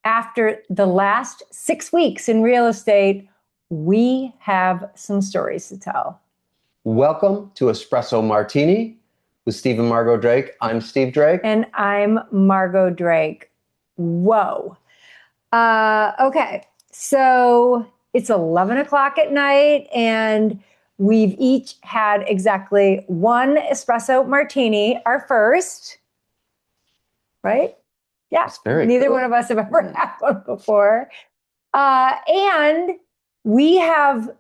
after the last 6 weeks in real estate, we have some stories to tell. Welcome to Espresso Martini with Steve and Margot Drake. I'm Steve Drake. And I'm Margot Drake. Whoa. Okay, so it's 11 o'clock at night, and we've each had exactly one espresso martini, our first, right? Yeah, neither one of us have ever had one before. And we have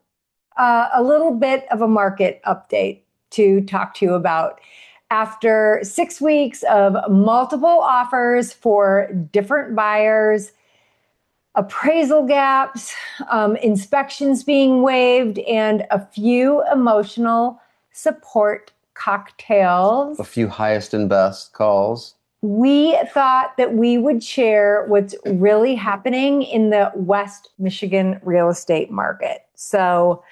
a little bit of a market update to talk to you about. After 6 weeks of multiple offers for different buyers, appraisal gaps, inspections being waived, and a few emotional support cocktails. A few highest and best calls. We thought that we would share what's really happening in the West Michigan real estate market. So,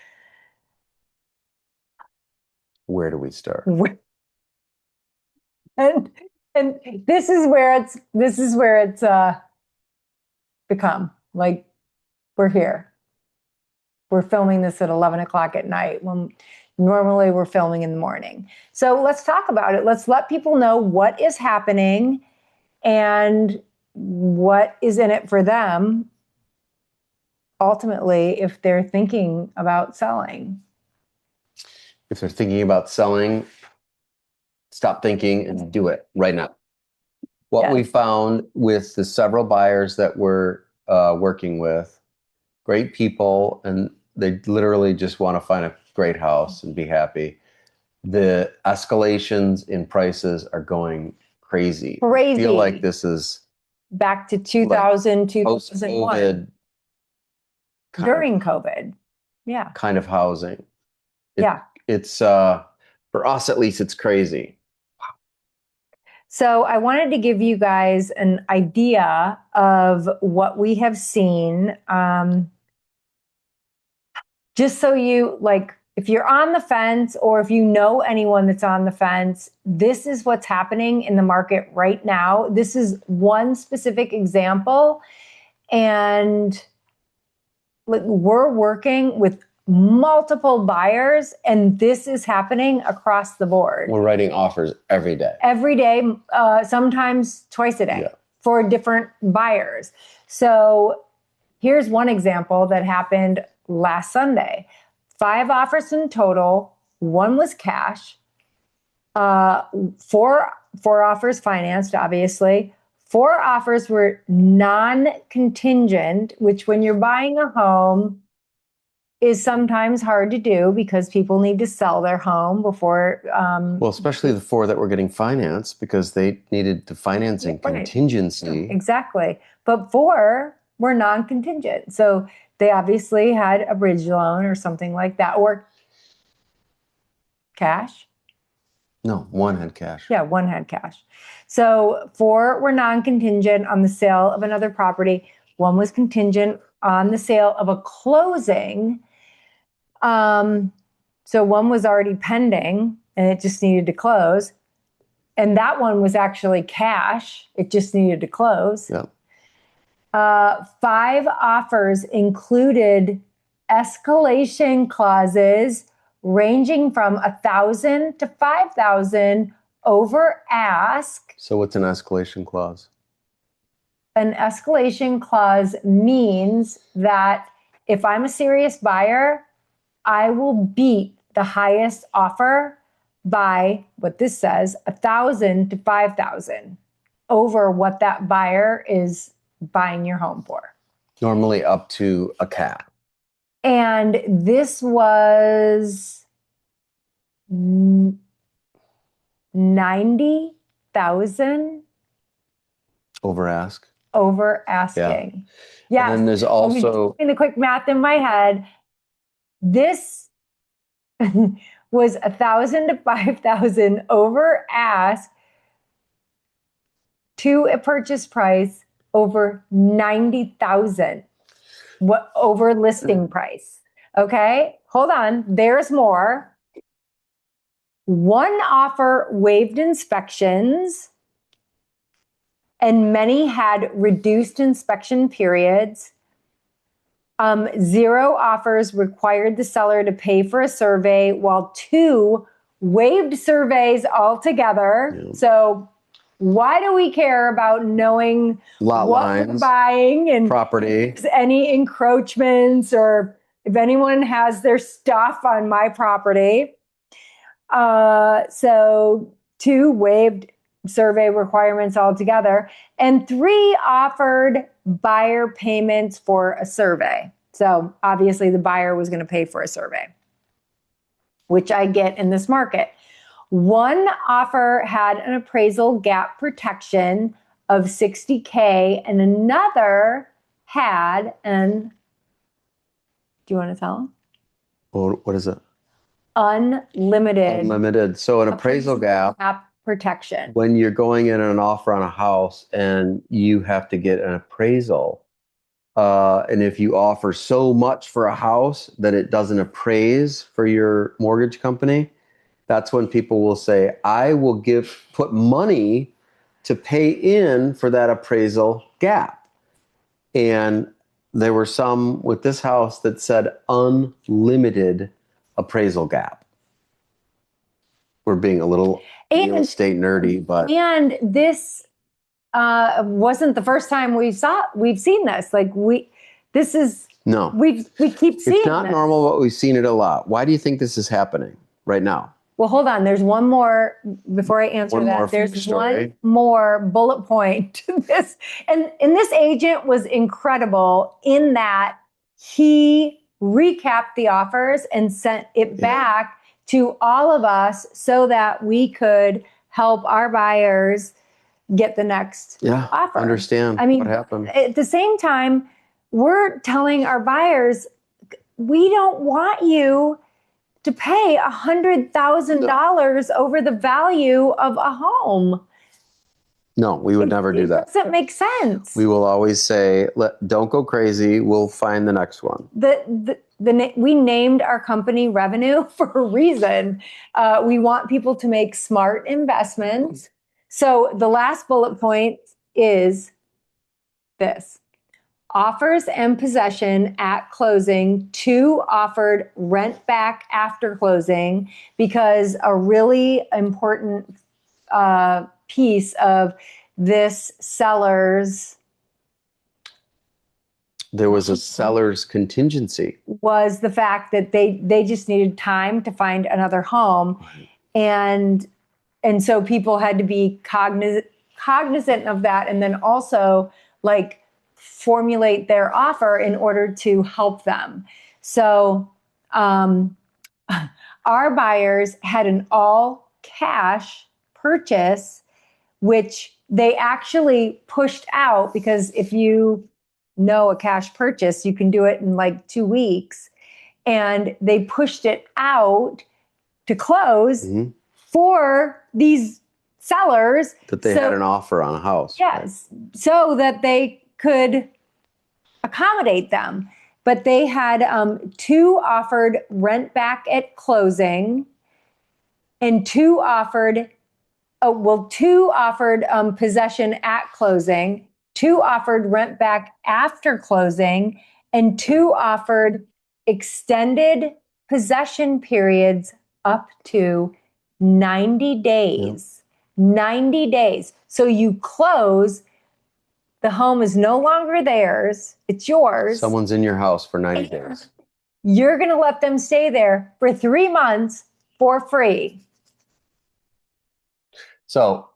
where do we start? And this is where it's become like we're here. We're filming this at 11 o'clock at night when normally we're filming in the morning. So let's talk about it. Let's let people know what is happening and what is in it for them ultimately if they're thinking about selling. If they're thinking about selling, stop thinking and do it right now. What we found with the several buyers that we're working with, great people, and they literally just want to find a great house and be happy. The escalations in prices are going crazy. I feel like this is back to 2000, 2001. COVID, during COVID. Yeah. Kind of housing. It's for us at least, it's crazy. So I wanted to give you guys an idea of what we have seen. Just so you, like, if you're on the fence or if you know anyone that's on the fence, this is what's happening in the market right now. This is one specific example. And we're working with multiple buyers, and this is happening across the board. We're writing offers every day. Every day, sometimes twice a day for different buyers. So here's one example that happened last Sunday. 5 offers in total. 1 was cash. 4 offers financed, obviously. 4 offers were non-contingent, which when you're buying a home is sometimes hard to do because people need to sell their home before. Well, especially the 4 that were getting financed because they needed the financing contingency. Exactly. But 4 were non-contingent. So they obviously had a bridge loan or something like that, or cash. No, 1 had cash. Yeah, 1 had cash. So 4 were non-contingent on the sale of another property. 1 was contingent on the sale of a closing. So 1 was already pending and it just needed to close. And that 1 was actually cash. It just needed to close. Yeah. 5 offers included escalation clauses ranging from $1,000 to $5,000 over ask. So what's an escalation clause? An escalation clause means that if I'm a serious buyer, I will beat the highest offer by what this says, $1,000 to $5,000 over what that buyer is buying your home for. Normally up to a cap. And this was $90,000 over ask. Over asking. Yeah. And then there's also doing the quick math in my head. This was $1,000 to $5,000 over ask to a purchase price over $90,000. What over listing price? Okay, hold on. There's more. 1 offer waived inspections. and many had reduced inspection periods. 0 offers required the seller to pay for a survey, while 2 waived surveys altogether. Yeah. So why do we care about knowing Lot what lines, we're buying and property, any encroachments, or if anyone has their stuff on my property? So 2 waived survey requirements altogether, and 3 offered buyer payments for a survey. So obviously the buyer was going to pay for a survey, which I get in this market. 1 offer had an appraisal gap protection of $60K, and another had an, do you want to tell them? well, what is it? Unlimited So an appraisal gap protection. when you're going in an offer on a house and you have to get an appraisal. And if you offer so much for a house that it doesn't appraise for your mortgage company, that's when people will say, I will put money to pay in for that appraisal gap. And there were some with this house that said unlimited appraisal gap. We're being a little real estate nerdy, but and this wasn't the first time we've seen this. Like we keep seeing it's not this. normal, but we've seen it a lot. Why do you think this is happening right now? Well, hold on. There's one more before I answer that. There's one more bullet point to this. And this agent was incredible in that he recapped the offers and sent it back to all of us so that we could help our buyers get the next offer. Understand what happened. At the same time, we're telling our buyers, we don't want you to pay $100,000 over the value of a home. No, we would never do that. It doesn't make sense. We will always say, don't go crazy. We'll find the next one. We named our company Revenue for a reason. We want people to make smart investments. So the last bullet point is this. Offers and possession at closing, 2 offered rent back after closing, because a really important piece of this seller's, there was a seller's contingency, was the fact that they just needed time to find another home. And so people had to be cognizant of that, and then also like formulate their offer in order to help them. So our buyers had an all cash purchase, which they actually pushed out, because if you know a cash purchase, you can do it in like 2 weeks. And they pushed it out to close for these sellers. That they had an offer on a house. Yes. Right? So that they could accommodate them. But they had 2 offered rent back at closing, and 2 offered possession at closing, 2 offered rent back after closing, and 2 offered extended possession periods up to 90 days. 90 days. So you close, the home is no longer theirs, it's yours. Someone's in your house for 90 days. You're going to let them stay there for 3 months for free. So,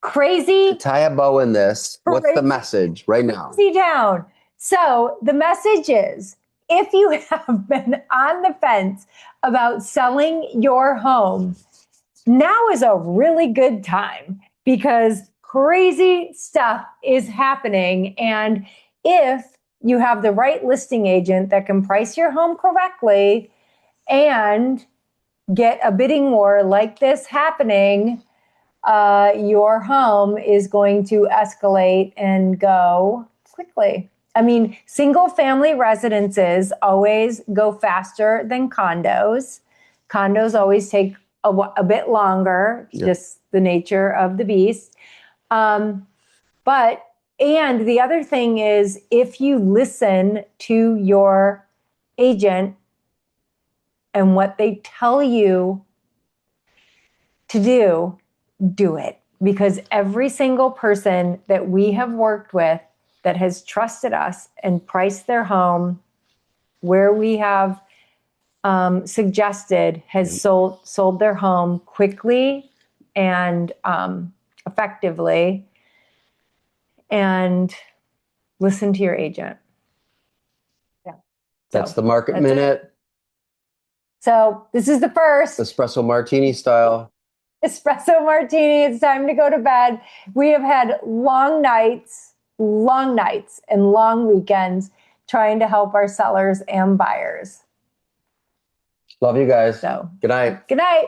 crazy. To tie a bow in this, what's the message right now? Crazy town. So the message is, if you have been on the fence about selling your home, now is a really good time, because crazy stuff is happening. And if you have the right listing agent that can price your home correctly and get a bidding war like this happening, your home is going to escalate and go quickly. I mean, single family residences always go faster than condos. Condos always take a bit longer, just the nature of the beast. And the other thing is, if you listen to your agent and what they tell you to do it. Because every single person that we have worked with that has trusted us and priced their home where we have suggested has sold their home quickly and effectively. And listen to your agent. Yeah. That's the market minute. So this is the first Espresso Martini style. Espresso Martini. It's time to go to bed. We have had long nights and long weekends trying to help our sellers and buyers. Love you guys. So good night. Good night.